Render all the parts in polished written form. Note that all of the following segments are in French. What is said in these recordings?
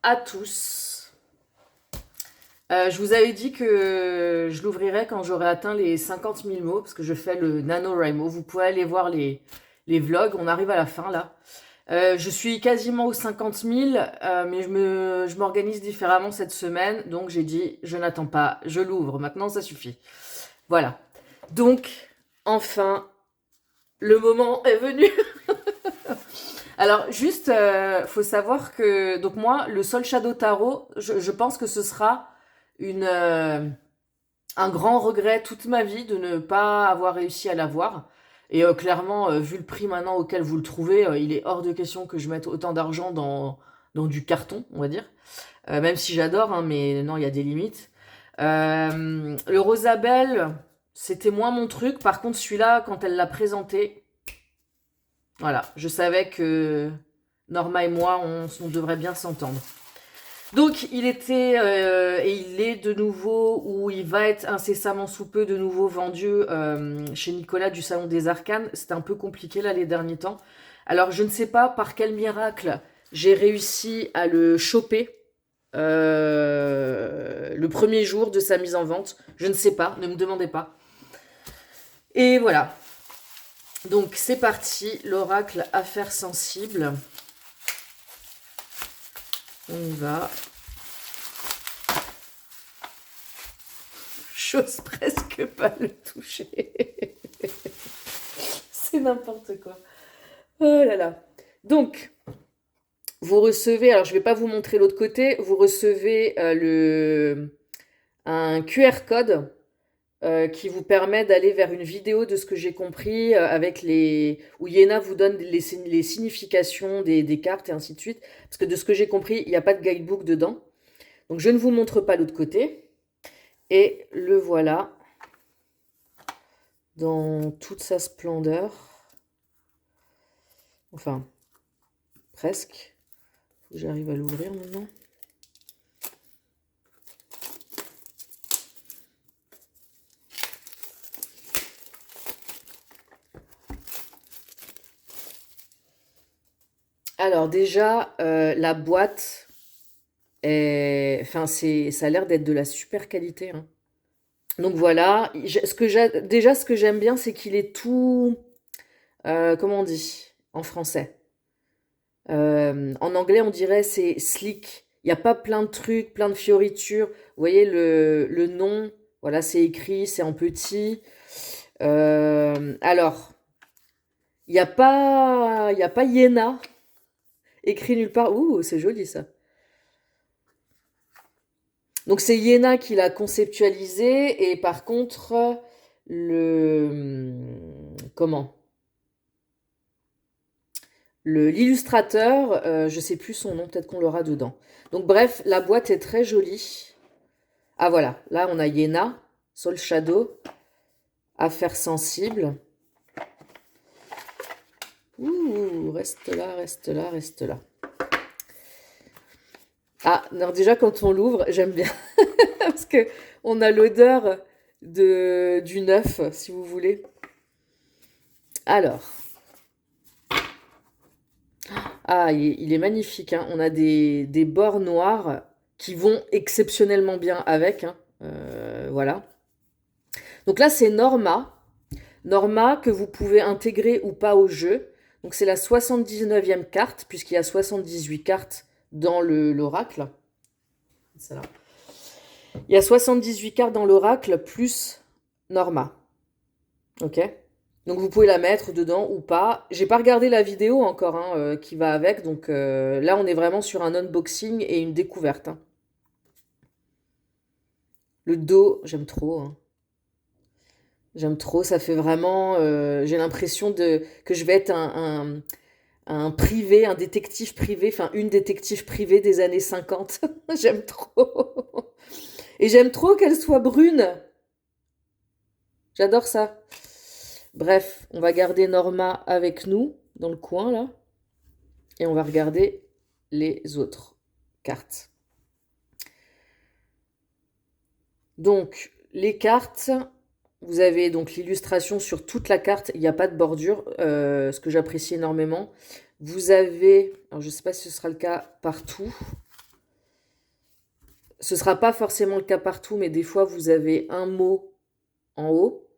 à tous. Je vous avais dit que je l'ouvrirais quand j'aurais atteint les 50 000 mots, parce que je fais le NaNoWriMo. Vous pouvez aller voir les vlogs, on arrive à la fin là. Je suis quasiment aux 50 000, mais je m'organise différemment cette semaine, donc j'ai dit, je n'attends pas, je l'ouvre, maintenant ça suffit. Voilà. Donc, enfin, le moment est venu. Alors, juste, faut savoir que, donc moi, le Sol Shadow Tarot, je pense que ce sera une, un grand regret toute ma vie de ne pas avoir réussi à l'avoir. Et clairement, vu le prix maintenant auquel vous le trouvez, il est hors de question que je mette autant d'argent dans du carton, on va dire. Même si j'adore, hein, mais non, il y a des limites. Le Rosabelle, c'était moins mon truc. Par contre, celui-là, quand elle l'a présenté, voilà, je savais que Norma et moi, on devrait bien s'entendre. Donc, il était et il est de nouveau, ou il va être incessamment sous peu de nouveau vendu chez Nicolas du Salon des Arcanes. C'était un peu compliqué là les derniers temps. Alors, je ne sais pas par quel miracle j'ai réussi à le choper le premier jour de sa mise en vente. Je ne sais pas, ne me demandez pas. Et voilà. Donc, c'est parti, l'oracle Affaires sensibles. On y va. J'ose presque pas le toucher. C'est n'importe quoi. Oh là là. Donc, vous recevez, alors je vais pas vous montrer l'autre côté, vous recevez un QR code qui vous permet d'aller vers une vidéo de ce que j'ai compris avec où Yéna vous donne les significations des cartes et ainsi de suite. Parce que de ce que j'ai compris, il n'y a pas de guidebook dedans. Donc je ne vous montre pas l'autre côté. Et le voilà dans toute sa splendeur. Enfin, presque. Faut que j'arrive à l'ouvrir maintenant. Alors déjà, la boîte enfin, ça a l'air d'être de la super qualité, hein. Donc voilà, déjà ce que j'aime bien, c'est qu'il est tout, comment on dit en français. En anglais, on dirait c'est slick. Il n'y a pas plein de trucs, plein de fioritures. Vous voyez le nom, voilà, c'est écrit, c'est en petit. Alors, il y a pas Iéna écrit nulle part. Ouh, c'est joli ça. Donc c'est Iéna qui l'a conceptualisé et par contre comment l'illustrateur, je sais plus son nom, peut-être qu'on l'aura dedans. Donc bref, la boîte est très jolie. Ah voilà, là on a Iéna, Soul Shadow, Affaires sensibles. Ouh, reste là, reste là, reste là. Ah, alors déjà quand on l'ouvre, j'aime bien parce que on a l'odeur du neuf, si vous voulez. Alors, ah, il est magnifique, hein. On a des bords noirs qui vont exceptionnellement bien avec, hein. Voilà. Donc là, c'est Norma. Norma que vous pouvez intégrer ou pas au jeu. Donc c'est la 79e carte, puisqu'il y a 78 cartes dans l'oracle. Celle-là. Il y a 78 cartes dans l'oracle plus Norma. Ok? Donc vous pouvez la mettre dedans ou pas. J'ai pas regardé la vidéo encore hein, qui va avec, donc là on est vraiment sur un unboxing et une découverte, hein. Le dos, j'aime trop, hein. J'aime trop, ça fait vraiment. J'ai l'impression que je vais être un privé, un détective privé, enfin une détective privée des années 50. J'aime trop. Et j'aime trop qu'elle soit brune. J'adore ça. Bref, on va garder Norma avec nous dans le coin là. Et on va regarder les autres cartes. Donc, les cartes, vous avez donc l'illustration sur toute la carte, il n'y a pas de bordure, ce que j'apprécie énormément. Vous avez, alors je ne sais pas si ce sera le cas partout, ce sera pas forcément le cas partout, mais des fois, vous avez un mot en haut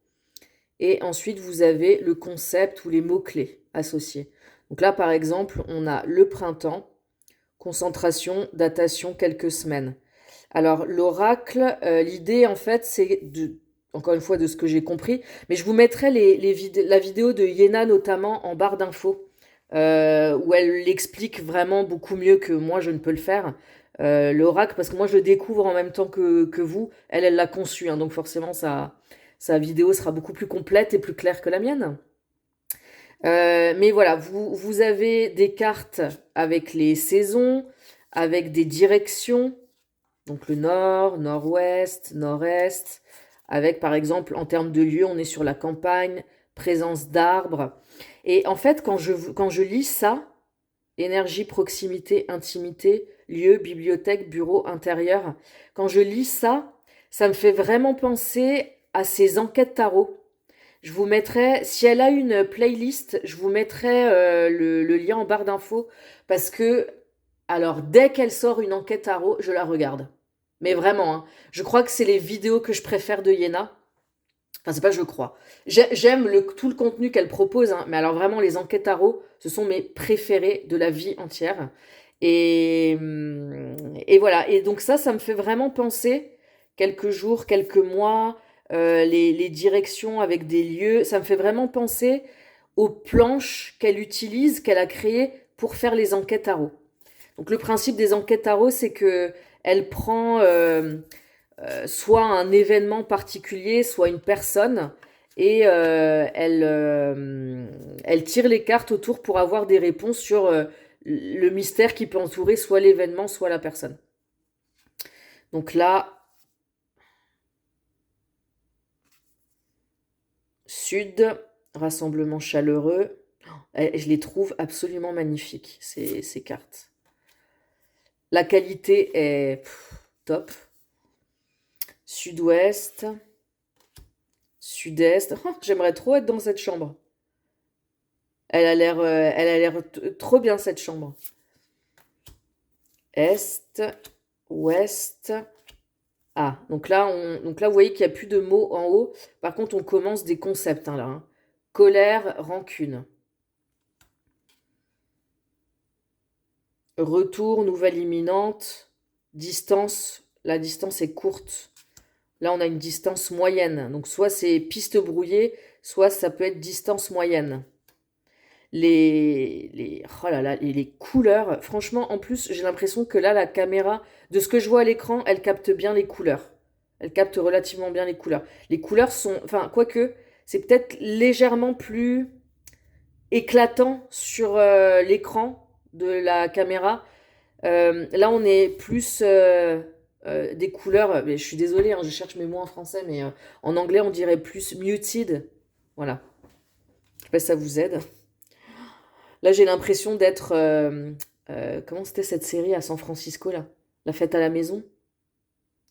et ensuite, vous avez le concept ou les mots-clés associés. Donc là, par exemple, on a le printemps, concentration, datation, quelques semaines. Alors, l'oracle, l'idée, en fait, c'est encore une fois, de ce que j'ai compris, mais je vous mettrai la vidéo de Yéna, notamment, en barre d'infos, où elle l'explique vraiment beaucoup mieux que moi, je ne peux le faire. L'oracle, parce que moi, je le découvre en même temps que vous. Elle l'a conçu, hein, donc forcément, sa vidéo sera beaucoup plus complète et plus claire que la mienne. Mais voilà, vous avez des cartes avec les saisons, avec des directions, donc le nord, nord-ouest, nord-est, avec par exemple en termes de lieu, on est sur la campagne, présence d'arbres. Et en fait, quand je lis ça, énergie, proximité, intimité, lieu, bibliothèque, bureau, intérieur, quand je lis ça, ça me fait vraiment penser à ces enquêtes tarot. Je vous mettrai, si elle a une playlist, je vous mettrai le lien en barre d'infos parce que, alors, dès qu'elle sort une enquête tarot, je la regarde. Mais vraiment, hein. Je crois que c'est les vidéos que je préfère de Yéna. Enfin, c'est pas je crois. J'aime tout le contenu qu'elle propose, hein, mais alors vraiment, les enquêtes tarot, ce sont mes préférés de la vie entière. Et voilà. Et donc ça me fait vraiment penser, quelques jours, quelques mois, les directions avec des lieux, ça me fait vraiment penser aux planches qu'elle utilise, qu'elle a créées pour faire les enquêtes tarot. Donc le principe des enquêtes tarot, c'est que elle prend soit un événement particulier, soit une personne, et elle tire les cartes autour pour avoir des réponses sur le mystère qui peut entourer soit l'événement, soit la personne. Donc là, sud, rassemblement chaleureux. Je les trouve absolument magnifiques, ces cartes. La qualité est top. Sud-ouest, sud-est. Oh, j'aimerais trop être dans cette chambre. Elle a l'air trop bien cette chambre. Est, ouest. Ah, donc là, vous voyez qu'il n'y a plus de mots en haut. Par contre, on commence des concepts, hein, là, hein. Colère, rancune. Retour, nouvelle imminente. Distance, la distance est courte. Là, on a une distance moyenne. Donc, soit c'est piste brouillée, soit ça peut être distance moyenne. Oh là là, les couleurs. Franchement, en plus, j'ai l'impression que là, la caméra, de ce que je vois à l'écran, elle capte bien les couleurs. Elle capte relativement bien les couleurs. Les couleurs sont, enfin, quoique, c'est peut-être légèrement plus éclatant sur l'écran de la caméra. Là, on est plus des couleurs. Mais je suis désolée, hein, je cherche mes mots en français, mais en anglais, on dirait plus muted. Voilà. Je sais pas si ça vous aide. Là, j'ai l'impression d'être. Comment c'était cette série à San Francisco, là? La fête à la maison?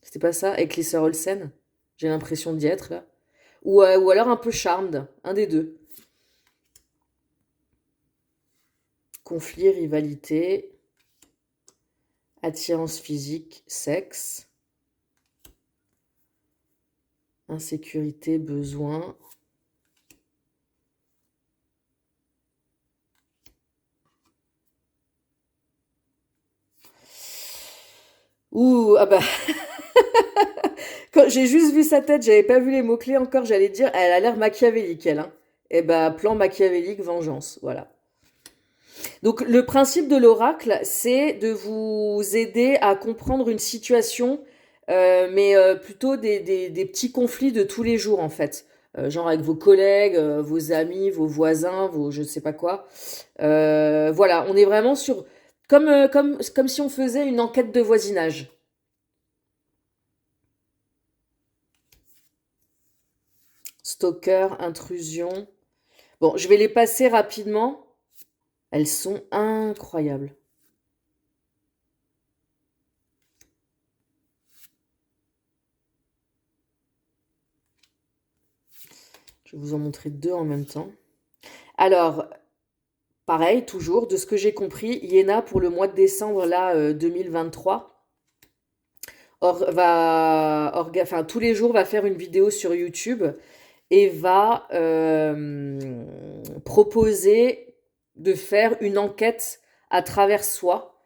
C'était pas ça? Avec les sœurs Olsen? J'ai l'impression d'y être, là. Ou alors un peu Charmed, un des deux. Conflit, rivalité, attirance physique, sexe, insécurité, besoin. Ouh, ah bah. Quand j'ai juste vu sa tête, j'avais pas vu les mots-clés encore, j'allais dire, elle a l'air machiavélique, elle, hein. Eh bah, plan machiavélique, vengeance, voilà. Donc, le principe de l'oracle, c'est de vous aider à comprendre une situation, mais plutôt des petits conflits de tous les jours, en fait. Genre avec vos collègues, vos amis, vos voisins, vos je ne sais pas quoi. Voilà, on est vraiment sur... comme si on faisait une enquête de voisinage. Stalker, intrusion. Bon, je vais les passer rapidement. Elles sont incroyables. Je vais vous en montrer deux en même temps. Alors, pareil, toujours, de ce que j'ai compris, Iéna, pour le mois de décembre, là, 2023, enfin, tous les jours va faire une vidéo sur YouTube et va proposer de faire une enquête à travers soi.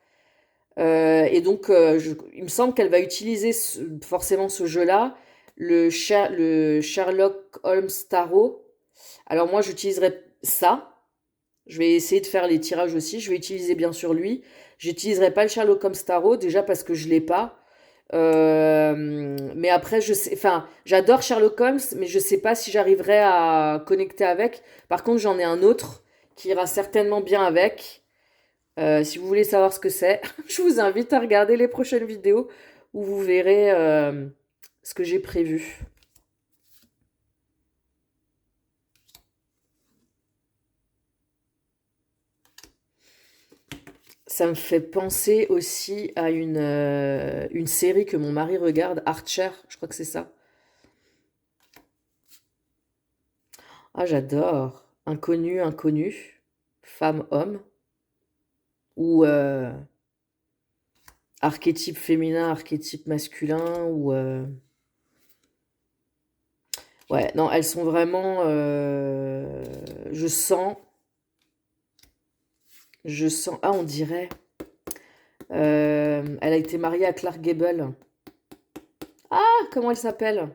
Et donc, il me semble qu'elle va utiliser forcément ce jeu-là, le Sherlock Holmes Tarot. Alors moi, j'utiliserai ça. Je vais essayer de faire les tirages aussi. Je vais utiliser bien sûr lui. J'utiliserai pas le Sherlock Holmes Tarot, déjà parce que je l'ai pas. Mais après, je sais, enfin, j'adore Sherlock Holmes, mais je sais pas si j'arriverai à connecter avec. Par contre, j'en ai un autre qui ira certainement bien avec. Si vous voulez savoir ce que c'est, je vous invite à regarder les prochaines vidéos où vous verrez ce que j'ai prévu. Ça me fait penser aussi à une série que mon mari regarde, Archer, je crois que c'est ça. Ah, j'adore. Inconnu, inconnu, femme, homme, ou archétype féminin, archétype masculin, ou... Ouais, non, elles sont vraiment... je sens... Je sens... Ah, on dirait... elle a été mariée à Clark Gable. Ah, comment elle s'appelle?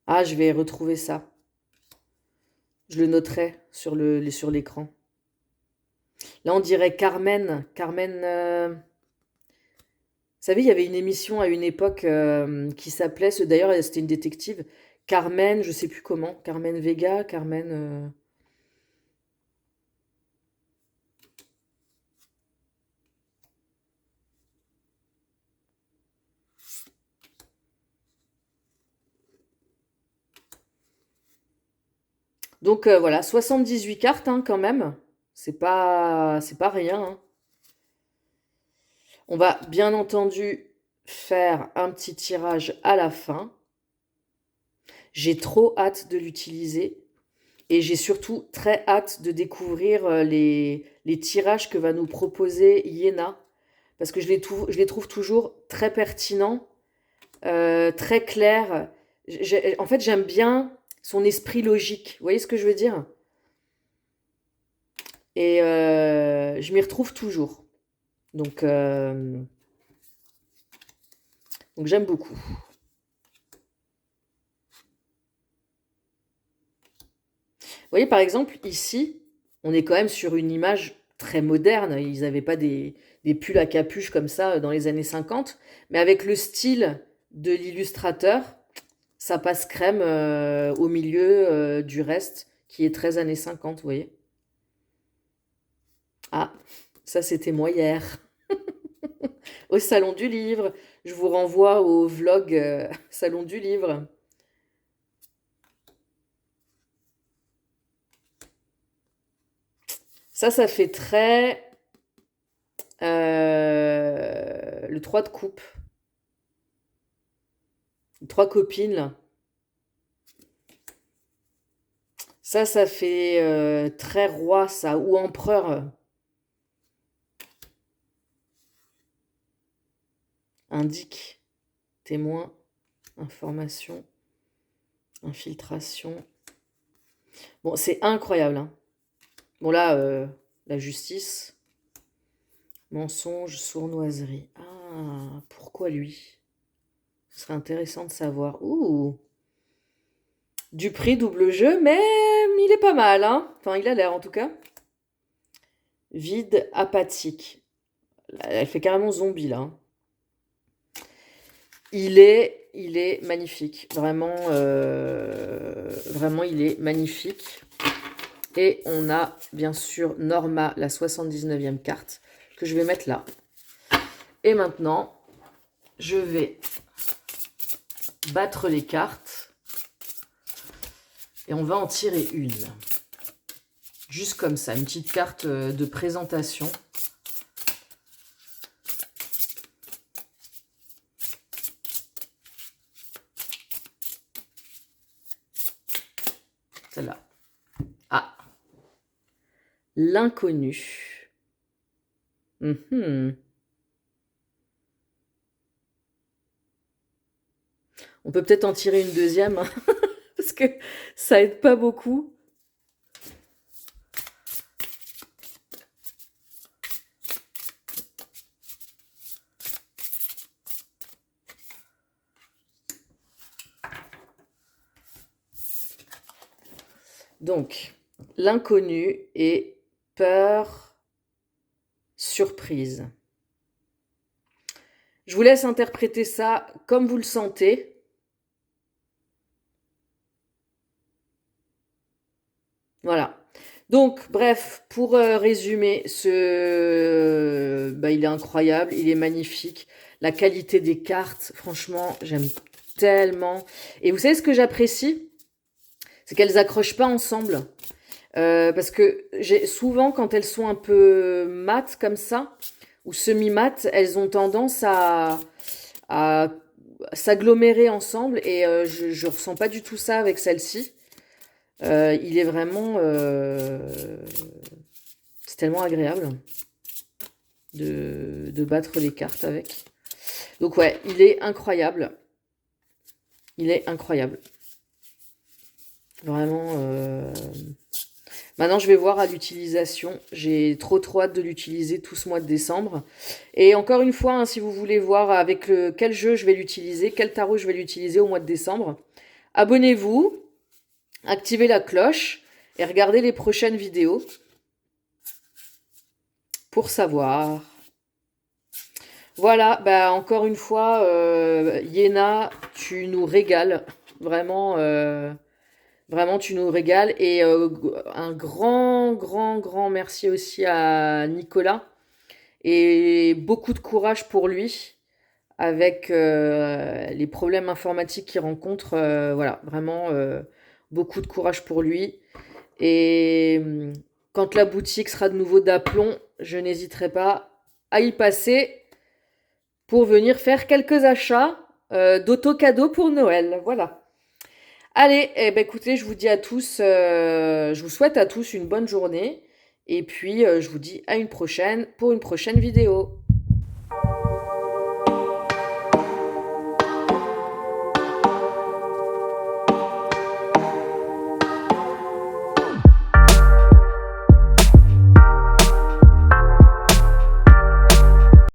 Ah, je vais retrouver ça. Je le noterai sur l'écran. Là, on dirait Carmen. Carmen. Vous savez, il y avait une émission à une époque qui s'appelait, d'ailleurs, c'était une détective, Carmen, je sais plus comment, Carmen Vega, Carmen. Donc voilà, 78 cartes hein, quand même. C'est pas rien, hein. On va bien entendu faire un petit tirage à la fin. J'ai trop hâte de l'utiliser. Et j'ai surtout très hâte de découvrir les tirages que va nous proposer Iéna. Parce que je les trouve toujours très pertinents, très clairs. En fait, j'aime bien son esprit logique. Vous voyez ce que je veux dire? Et je m'y retrouve toujours. Donc, euh, donc j'aime beaucoup. Vous voyez, par exemple, ici, on est quand même sur une image très moderne. Ils n'avaient pas des pulls à capuche comme ça dans les années 50. Mais avec le style de l'illustrateur, ça passe crème au milieu du reste qui est très années 50, vous voyez. Ah, ça c'était moi hier, au Salon du Livre. Je vous renvoie au vlog Salon du Livre. Ça fait très... le 3 de coupe. Les 3 copines, là. Ça fait très roi, ça, ou empereur. Indique, témoin, information, infiltration. Bon, c'est incroyable, hein. Bon, là, la justice, mensonge, sournoiserie. Ah, pourquoi lui? Ce serait intéressant de savoir. Ouh, du prix double jeu, mais il est pas mal, hein. Enfin, il a l'air en tout cas. Vide, apathique. Elle fait carrément zombie là, hein. Il est magnifique. Vraiment, vraiment, il est magnifique. Et on a bien sûr Norma, la 79e carte, que je vais mettre là. Et maintenant, je vais battre les cartes. Et on va en tirer une. Juste comme ça, une petite carte de présentation. Celle-là. Ah, l'inconnu. On peut peut-être en tirer une deuxième, hein, parce que ça aide pas beaucoup. Donc, l'inconnu et peur, surprise. Je vous laisse interpréter ça comme vous le sentez. Voilà. Donc, bref, pour résumer, il est incroyable, il est magnifique. La qualité des cartes, franchement, j'aime tellement. Et vous savez ce que j'apprécie? C'est qu'elles accrochent pas ensemble. Parce que j'ai souvent, quand elles sont un peu mates comme ça, ou semi-mates, elles ont tendance à s'agglomérer ensemble et je ressens pas du tout ça avec celle-ci. Il est vraiment... c'est tellement agréable de battre les cartes avec. Donc ouais, il est incroyable. Il est incroyable. Vraiment... Maintenant, je vais voir à l'utilisation. J'ai trop hâte de l'utiliser tout ce mois de décembre. Et encore une fois, hein, si vous voulez voir avec quel jeu je vais l'utiliser, quel tarot je vais l'utiliser au mois de décembre, abonnez-vous, activez la cloche et regardez les prochaines vidéos pour savoir. Voilà, bah encore une fois, Yéna, tu nous régales. Vraiment... Vraiment, tu nous régales. Et un grand merci aussi à Nicolas. Et beaucoup de courage pour lui avec les problèmes informatiques qu'il rencontre. Voilà, vraiment beaucoup de courage pour lui. Et quand la boutique sera de nouveau d'aplomb, je n'hésiterai pas à y passer pour venir faire quelques achats d'auto-cadeaux pour Noël. Voilà. Allez, eh ben écoutez, je vous dis à tous, je vous souhaite à tous une bonne journée. Et puis, je vous dis à une prochaine pour une prochaine vidéo.